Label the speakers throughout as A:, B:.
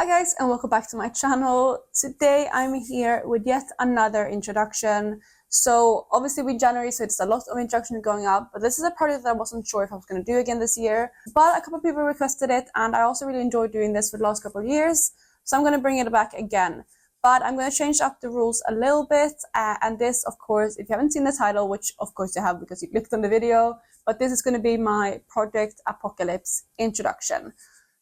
A: Hi guys, and welcome back to my channel. Today I'm here with yet another introduction. So obviously with January, so it's a lot of introductions going up, but this is a project that I wasn't sure if I was going to do again this year, but a couple of people requested it and I also really enjoyed doing this for the last couple of years, so I'm going to bring it back again. But I'm going to change up the rules a little bit, and this, of course, if you haven't seen the title, which of course you have because you clicked on the video, but this is going to be my Project Apocalips introduction.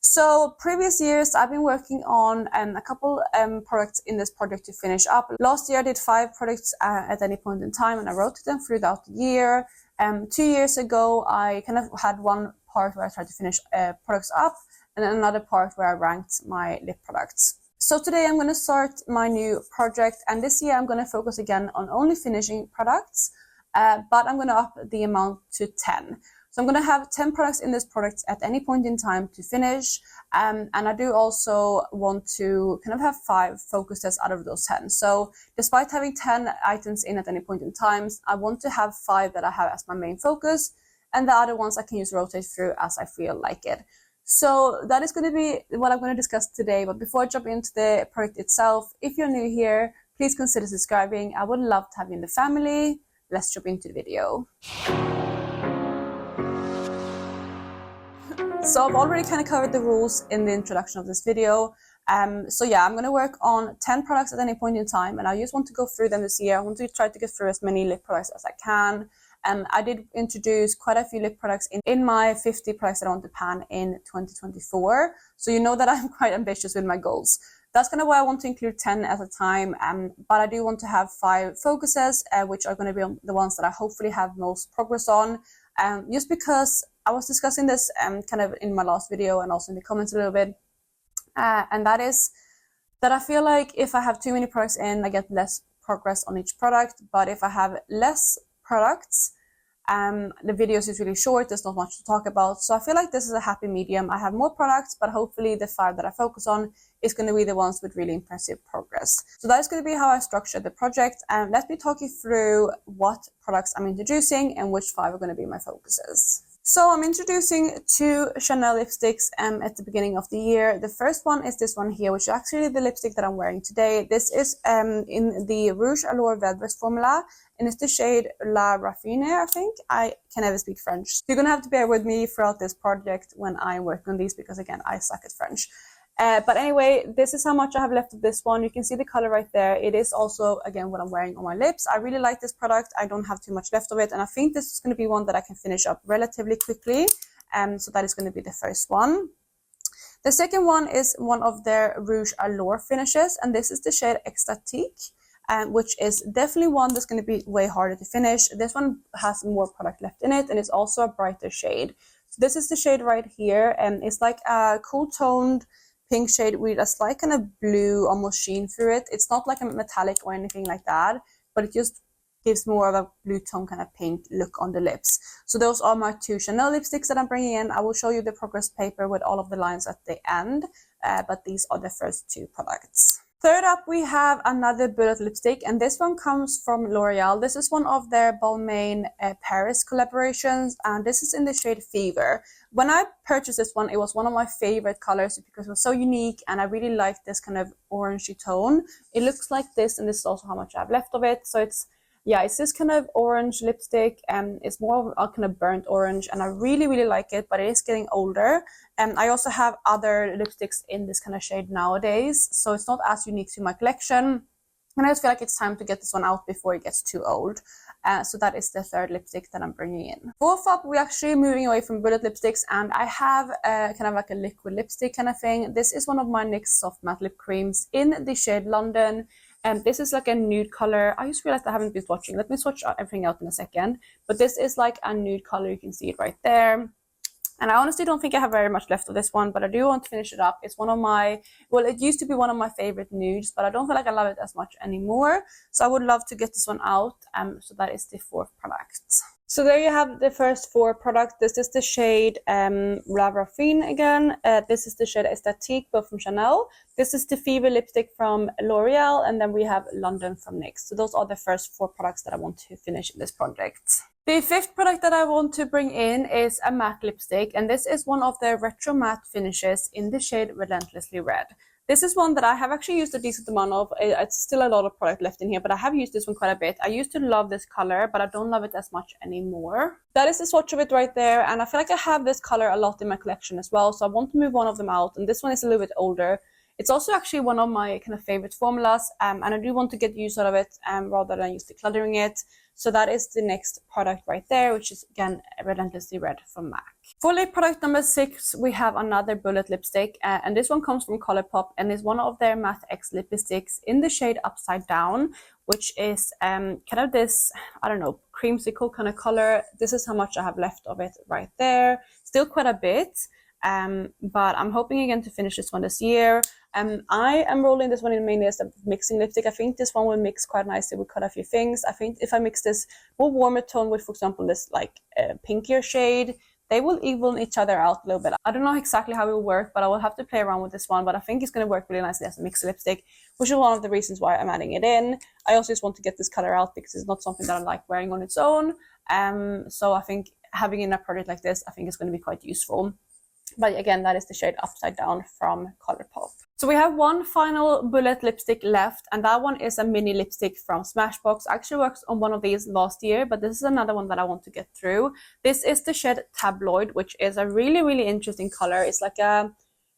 A: So previous years I've been working on a couple products in this project to finish up. Last year I did 5 products at any point in time and I wrote them throughout the year. 2 years ago I kind of had one part where I tried to finish products up and then another part where I ranked my lip products. So today I'm going to start my new project, and this year I'm going to focus again on only finishing products, but I'm going to up the amount to 10. So I'm going to have 10 products in this product at any point in time to finish. And I do also want to kind of have 5 focuses out of those 10. So despite having 10 items in at any point in time, I want to have 5 that I have as my main focus, and the other ones I can use rotate through as I feel like it. So that is going to be what I'm going to discuss today. But before I jump into the product itself, if you're new here, please consider subscribing. I would love to have you in the family. Let's jump into the video. So I've already kind of covered the rules in the introduction of this video. So yeah, I'm going to work on 10 products at any point in time, and I just want to go through them this year. I want to try to get through as many lip products as I can. I did introduce quite a few lip products in my 50 products that I want to pan in 2024. So you know that I'm quite ambitious with my goals. That's kind of why I want to include 10 at a time, but I do want to have 5 focuses, which are going to be the ones that I hopefully have most progress on. Just because I was discussing this kind of in my last video and also in the comments a little bit, and that is that I feel like if I have too many products in, I get less progress on each product, but if I have less products, the videos is really short, there's not much to talk about. So I feel like this is a happy medium. I have more products, but hopefully the 5 that I focus on is going to be the ones with really impressive progress. So that is going to be how I structure the project, and let me talk you through what products I'm introducing and which 5 are going to be my focuses. So I'm introducing 2 Chanel lipsticks at the beginning of the year. The first one is this one here, which is actually the lipstick that I'm wearing today. This is in the Rouge Allure Velvet formula, and it's the shade La Raffine, I think. I can never speak French. So you're going to have to bear with me throughout this project when I work on these, because again, I suck at French. But anyway, this is how much I have left of this one. You can see the color right there. It is also, again, what I'm wearing on my lips. I really like this product. I don't have too much left of it, and I think this is going to be one that I can finish up relatively quickly. So that is going to be the first one. The second one is one of their Rouge Allure finishes, and this is the shade Extatique, which is definitely one that's going to be way harder to finish. This one has more product left in it, and it's also a brighter shade. So this is the shade right here, and it's like a cool toned pink shade with a slight kind of blue almost sheen through it. It's not like a metallic or anything like that, but it just gives more of a blue tone kind of pink look on the lips. So those are my 2 Chanel lipsticks that I'm bringing in. I will show you the progress paper with all of the lines at the end, but these are the first 2 products. Third up, we have another bullet lipstick, and this one comes from L'Oreal. This is one of their Balmain Paris collaborations, and this is in the shade Fever. When I purchased this one, it was one of my favorite colors because it was so unique, and I really liked this kind of orangey tone. It looks like this, and this is also how much I have left of it. So it's this kind of orange lipstick, and it's more of a kind of burnt orange, and I really, really like it, but it is getting older. And I also have other lipsticks in this kind of shade nowadays, so it's not as unique to my collection. And I just feel like it's time to get this one out before it gets too old. So that is the third lipstick that I'm bringing in. Fourth up, we're actually moving away from bullet lipsticks, and I have kind of like a liquid lipstick kind of thing. This is one of my NYX Soft Matte Lip Creams in the shade London. And this is like a nude color. I just realized I haven't been swatching. Let me swatch everything out in a second. But this is like a nude color. You can see it right there. And I honestly don't think I have very much left of this one, but I do want to finish it up. It's one of my, well, it used to be one of my favorite nudes, but I don't feel like I love it as much anymore. So I would love to get this one out. So that is the 4th product. So there you have the first 4 products. This is the shade La Raffine again. This is the shade Esthétique, both from Chanel. This is the Fever lipstick from L'Oreal, and then we have London from NYX. So those are the first 4 products that I want to finish in this project. The fifth product that I want to bring in is a matte lipstick, and this is one of the retro matte finishes in the shade Relentlessly Red. This is one that I have actually used a decent amount of. It's still a lot of product left in here, but I have used this one quite a bit. I used to love this color, but I don't love it as much anymore. That is the swatch of it right there, and I feel like I have this color a lot in my collection as well, so I want to move one of them out, and this one is a little bit older. It's also actually one of my kind of favorite formulas, and I do want to get use out of it rather than just decluttering it. So that is the next product right there, which is again Relentlessly Red from MAC. For lip product number 6, we have another bullet lipstick, and this one comes from Colourpop and is one of their Matte X lipsticks in the shade Upside Down, which is kind of this, I don't know, creamsicle kind of color. This is how much I have left of it right there. Still quite a bit, but I'm hoping again to finish this one this year. I am rolling this one in mainly as a mixing lipstick. I think this one will mix quite nicely with quite a few things. I think if I mix this more warmer tone with, for example, this like pinkier shade, they will even each other out a little bit. I don't know exactly how it will work, but I will have to play around with this one. But I think it's going to work really nicely as a mixed lipstick, which is one of the reasons why I'm adding it in. I also just want to get this color out because it's not something that I like wearing on its own. So I think having in a product like this, I think is going to be quite useful. But again, that is the shade Upside Down from Colourpop. So we have one final bullet lipstick left, and that one is a mini lipstick from Smashbox. I actually worked on one of these last year, but this is another one that I want to get through. This is the shade Tabloid, which is a really, really interesting color. It's like a,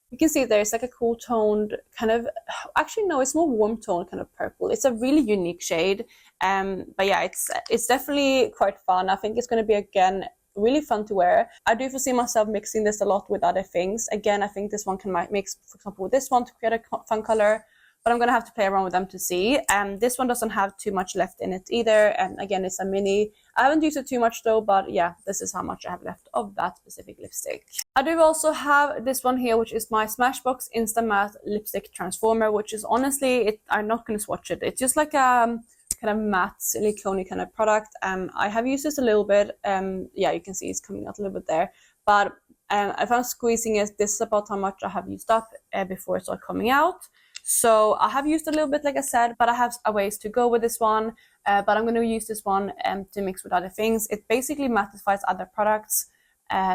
A: you can see there, it's like a cool toned kind of, actually no, it's more warm tone kind of purple. It's a really unique shade. But yeah, it's definitely quite fun. I think it's going to be, again, really fun to wear. I do foresee myself mixing this a lot with other things. Again, I think this one can mix, for example, with this one to create a fun color, but I'm going to have to play around with them to see. This one doesn't have too much left in it either, and again, it's a mini. I haven't used it too much though, but yeah, this is how much I have left of that specific lipstick. I do also have this one here, which is my Smashbox Insta Matte Lipstick Transformer, which is honestly, I'm not going to swatch it. It's just like a kind of matte silicone kind of product. I have used this a little bit. Yeah, you can see it's coming out a little bit there, but if I'm squeezing it, this is about how much I have used up before it started coming out. So I have used a little bit, like I said, but I have a ways to go with this one. But I'm going to use this one to mix with other things. It basically mattifies other products.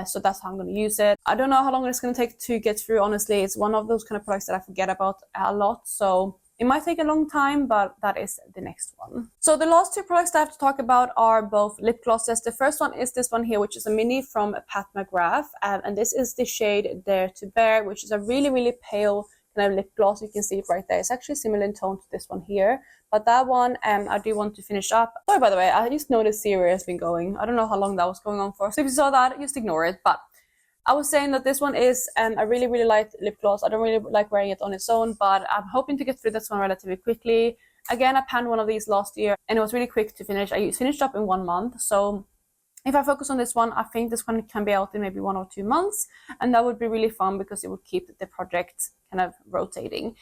A: So that's how I'm going to use it. I don't know how long it's going to take to get through, honestly. It's one of those kind of products that I forget about a lot. So it might take a long time, but that is the next one. So the last two products I have to talk about are both lip glosses. The first one is this one here, which is a mini from Pat McGrath. And this is the shade Dare to Bear, which is a really, really pale kind of lip gloss. You can see it right there. It's actually similar in tone to this one here. But that one, I do want to finish up. Sorry, by the way, I just noticed Siri has been going. I don't know how long that was going on for. So if you saw that, just ignore it. But I was saying that this one is a really, really light lip gloss. I don't really like wearing it on its own, but I'm hoping to get through this one relatively quickly. Again, I panned one of these last year, and it was really quick to finish. I finished up in 1 month. So if I focus on this one, I think this one can be out in maybe 1 or 2 months, and that would be really fun because it would keep the project kind of rotating.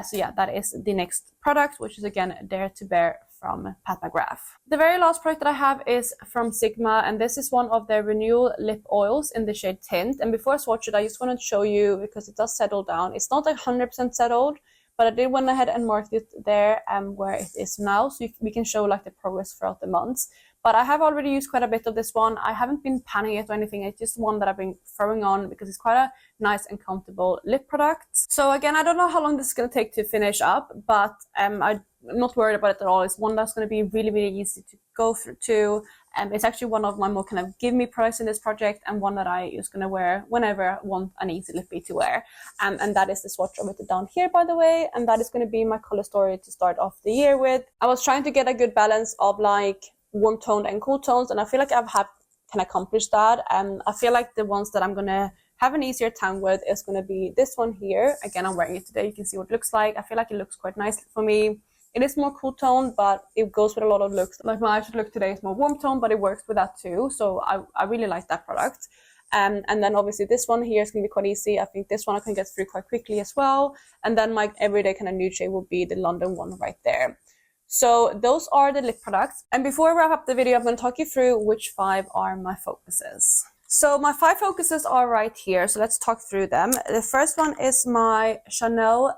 A: So yeah, that is the next product, which is again Dare to Bear from Pat McGrath. The very last product that I have is from Sigma, and this is one of their Renewal Lip Oils in the shade Tint. And before I swatch it, I just want to show you, because it does settle down. It's not 100% settled, but I did went ahead and marked it there where it is now, so we can show like the progress throughout the months. But I have already used quite a bit of this one. I haven't been panning it or anything. It's just one that I've been throwing on because it's quite a nice and comfortable lip product. So again, I don't know how long this is going to take to finish up, but I'm not worried about it at all. It's one that's going to be really, really easy to go through too. It's actually one of my more kind of give me products in this project, and one that I is going to wear whenever I want an easy lippy to wear. And that is the swatch of it down here, by the way. And that is going to be my color story to start off the year with. I was trying to get a good balance of like warm toned and cool tones, and I feel like can accomplish that. I feel like the ones that I'm gonna have an easier time with is gonna be this one here. Again, I'm wearing it today. You can see what it looks like. I feel like it looks quite nice for me. It is more cool toned, but it goes with a lot of looks. Like my eyeshadow look today is more warm tone, but it works with that too. So I really like that product. And then obviously this one here is going to be quite easy. I think this one I can get through quite quickly as well. And then my everyday kind of nude shade will be the London one right there. So those are the lip products. And before I wrap up the video, I'm going to talk you through which 5 are my focuses. So my 5 focuses are right here. So let's talk through them. The first one is my Chanel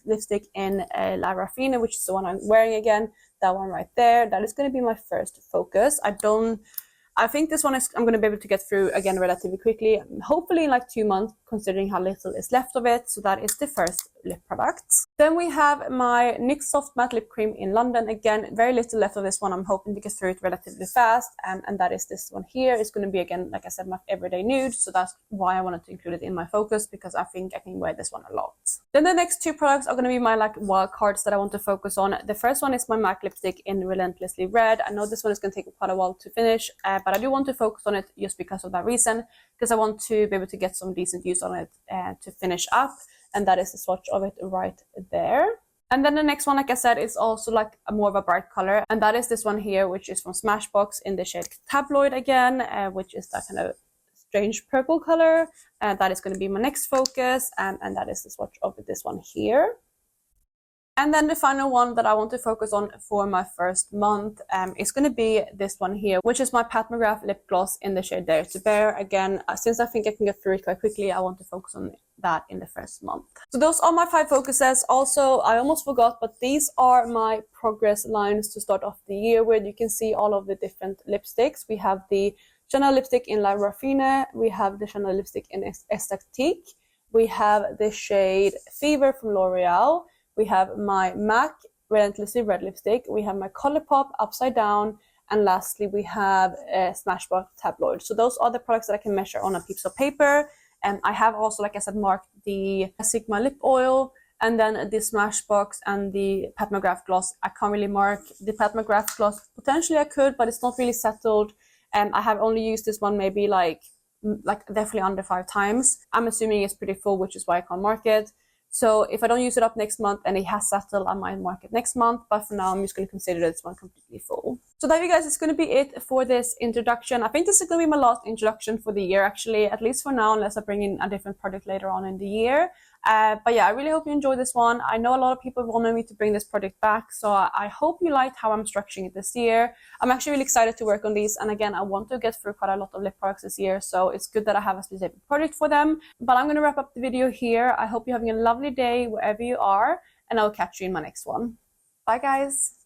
A: lipstick in La Raffine, which is the one I'm wearing again. That one right there. That is going to be my first focus. I think this one I'm going to be able to get through again relatively quickly, hopefully in like 2 months, considering how little is left of it. So that is the first lip product. Then we have my NYX Soft Matte Lip Cream in London. Again, very little left of this one. I'm hoping to get through it relatively fast. And that is this one here. It's going to be, again, like I said, my everyday nude. So that's why I wanted to include it in my focus, because I think I can wear this one a lot. Then the next 2 products are going to be my like wild cards that I want to focus on. The first one is my MAC lipstick in Relentlessly Red. I know this one is going to take quite a while to finish, but I do want to focus on it just because of that reason, because I want to be able to get some decent use on it to finish up. And that is the swatch of it right there. And then the next one, like I said, is also like more of a bright color. And that is this one here, which is from Smashbox in the shade Tabloid again, which is that kind of strange purple color. And that is going to be my next focus. And that is the swatch of this one here. And then the final one that I want to focus on for my first month is going to be this one here, which is my Pat McGrath lip gloss in the shade Dare to Bear. Again, since I think I can get through it quite quickly, I want to focus on that in the first month. So those are my 5 focuses. Also, I almost forgot, but these are my progress lines to start off the year with. You can see all of the different lipsticks. We have the Chanel lipstick in La Raffine. We have the Chanel lipstick in Esthétique. We have the shade Fever from L'Oreal. We have my MAC Relentlessly Red lipstick. We have my Colourpop Upside Down. And lastly, we have Smashbox Tabloid. So those are the products that I can measure on a piece of paper. And I have also, like I said, marked the Sigma lip oil, and then the Smashbox and the Pat McGrath gloss. I can't really mark the Pat McGrath gloss. Potentially I could, but it's not really settled. And I have only used this one maybe like definitely under 5 times. I'm assuming it's pretty full, which is why I can't mark it. So if I don't use it up next month and it has settled, I might mark it next month. But for now, I'm just going to consider this one completely full. So that, you guys, is going to be it for this introduction. I think this is going to be my last introduction for the year, actually, at least for now, unless I bring in a different project later on in the year. But yeah, I really hope you enjoyed this one. I know a lot of people wanted me to bring this project back, so I hope you liked how I'm structuring it this year. I'm actually really excited to work on these, and again, I want to get through quite a lot of lip products this year, so it's good that I have a specific project for them. But I'm going to wrap up the video here. I hope you're having a lovely day wherever you are, and I'll catch you in my next one. Bye, guys!